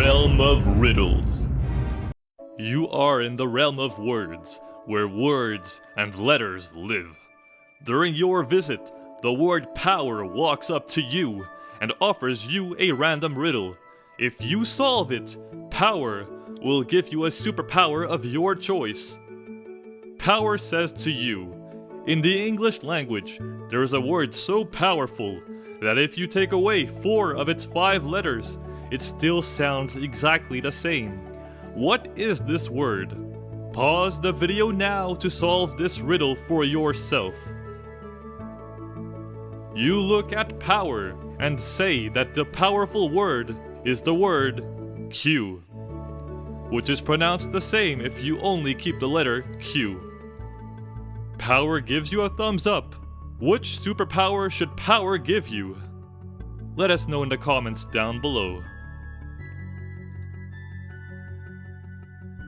realm of riddles. You are in the realm of words, where words and letters live. During your visit, the word power walks up to you and offers you a random riddle. If you solve it, power will give you a superpower of your choice. Power says to you, in the English language, there is a word so powerful that if you take away 4 of its 5 letters, it still sounds exactly the same. What is this word? Pause the video now to solve this riddle for yourself. You look at power and say that the powerful word is the word Q, which is pronounced the same if you only keep the letter Q. Power gives you a thumbs up. Which superpower should power give you? Let us know in the comments down below.